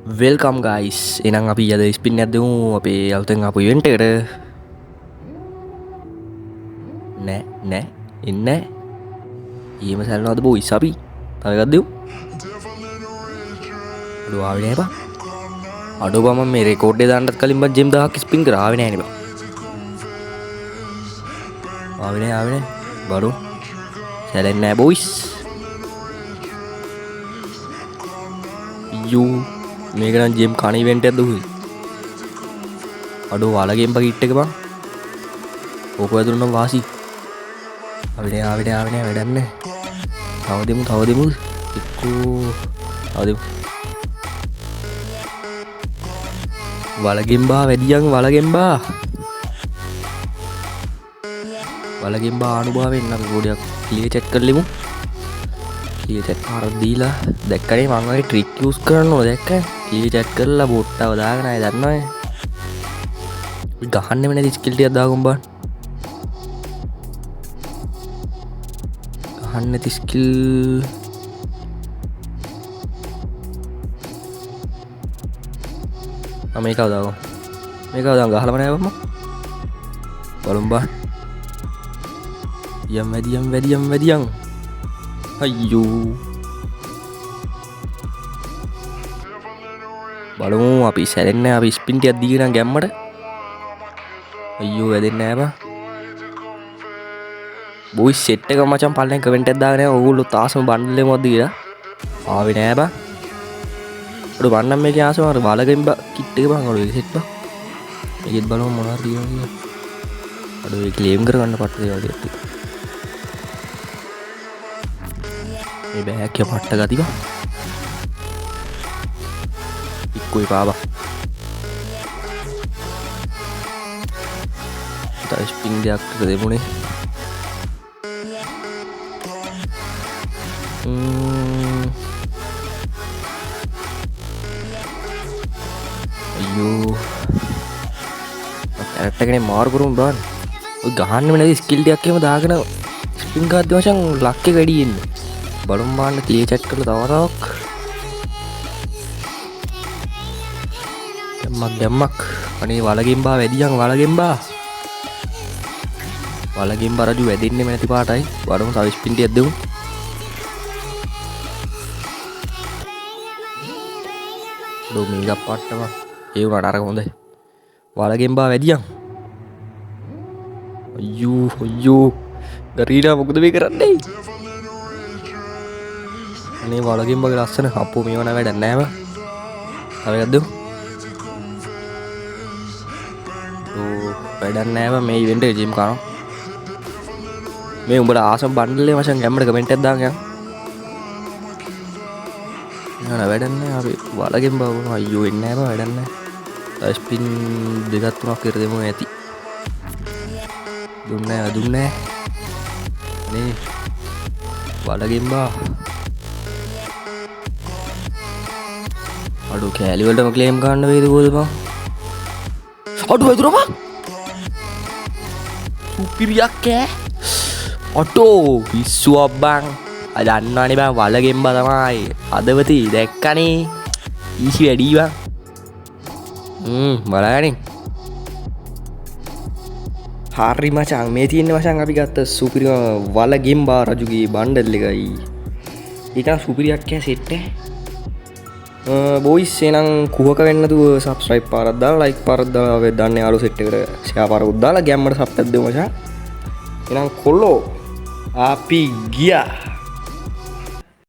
welcome guys එනම් අපි අද ස්පින් ඇදමු අපේ අලුතෙන් අප ඉවෙන්ට් එකට නෑ එන්න ඊම සැලනවද බෝයිස් අපි තව එකක් දෙමු අඩු ආවේ නෑ බා අඩු බා මම මේ රෙකෝඩ් එක දාන්නත් කලින් බං ජෙම් 1000ක් ස්පින් කරා ආවේ නෑනේ බා ආවේ නෑ බඩු සැලෙන්නේ නෑ බෝයිස් යූ මේක නම් ජෙම් කණ ඉවෙන්ට් එකක්ද උයි අඩෝ වලගෙන් බකිට් එක බං ඕක වැදුරු නම් වාසි ආවේ නෑ වැඩක් නෑ තව දෙමු එක්කෝ තව දෙමු වලගෙන් බා වැඩියන් වලගෙන් බා අනුභවයෙන් අපි ගොඩක් ක්ලියර් චැට් කරලෙමු ක්ලියර් චැට් කාරක් දීලා දැක්කනේ මම වගේ ට්‍රික් යූස් කරනවා දැක්ක ක්ලියර් චැට් කරලා බොට්ටව දාගෙන ආය දන්නවනේ ගහන්නෙම නැති ස්කිල් ටිකක් දාගමු බං ගහන්න නැති ස්කිල් මේකව දාගමු ගහලම නෑ බම්ම බලමු බං වැඩියම් අයියෝ බලමු අපි සැරෙන්නේ අපි ස්පින් ටිකක් දීගෙන ගැම්මට අයියෝ වැදෙන්නේ නෑ බා බොයිස් සෙට් එක මචං පල්ලෙන් කමෙන්ට් එකක් දාගෙන ඕගොල්ලෝ තාසම බන්ඩල් එකක් මොකද දීලා ආවේ නෑ බා අර බන්නම් මේකේ ආසම අර වලගෙන් බා කිට් එක බං අර ඒක සෙට් බා ඒකෙත් බලමු මොනවද තියෙනවා කියලා අර ඒ ක්ලේම් කරගන්න පට්ට දේවල් ටික මේ බෑග් එක පට්ට ගතිව ඉක්කුයි පාබා තව ස්පින් දෙයක් දෙමුනේ අයියෝ කැරක්ටර් එකනේ මාරු කරුම් බාන ඔය ගහන්නෙම නැති ස්කිල් ටිකක් එහෙම දාගෙන ස්පින් ගාද්දි වශයෙන් ලක් එක වැඩි ඉන්නේ බලමු බාන්න ක්ලියර් චැට් කරලා තව දැම්මක් අනේ වලගෙන් බා වැඩියන් වලගෙන් බා රජු වැදෙන්නෙම නැති පාටයි බලමු තව ස්පින් ටිකක් දෙමු ලෝ මේක පාටම ඒ උනාට අර හොඳයි වලගෙන් බා වැඩියන් අයියෝ ගරීනා මොකද මේ කරන්නේ අනේ වලගෙන් බගේ ලස්සන අපෝ මේව නෑ වැඩක් නෑම තව එකක් දෙමු වැඩක් නෑම මේ ඉවෙන්ට් එක ජිම් කරනවා මේ උඹලා ආසම බන්ඩල් එක වශයෙන් ගැම්මට කමෙන්ට් එකක් දාන්න යන්න වැඩක් නෑ අපි වලගෙන් බව අයියෝ එන්නේ නෑ වැඩක් නෑ තව ස්පින් දෙකක් තුනක් කර දෙමු ඇති දුන්නේ නේ වලගෙන් බා අඩු කෑලි වලටම ක්ලේම් ගන්න වේද කොහෙද බං අඩු වතුර බං සුපිරියක් කෑ ඔටෝ පිස්සුවක් බං අද දන්නවනේ බං වලගෙන් බා තමයි අදවති දැක්කනේ ඊසි වැඩි බං බලගනින් හරි මචං මේ තියෙන මචං අපි ගත්ත සුපිරිම වලගෙන් බා රජුගේ බණ්ඩල් එකයි ඊට සුපිරියක් කෑ සෙට් එක බොයිස් එනම් කුහක වෙන්නතුව සබස්ක්‍රයිබ් පාරක් දාලා ලයික් පාරක් දාලා ඔය දන්නේ යාළුවෝ සෙට් එකට ෂෙයා පාරක් දාලා ගැම්මට සබ් එකක් දෙමු මචං එනම් කොල්ලෝ අපි ගියා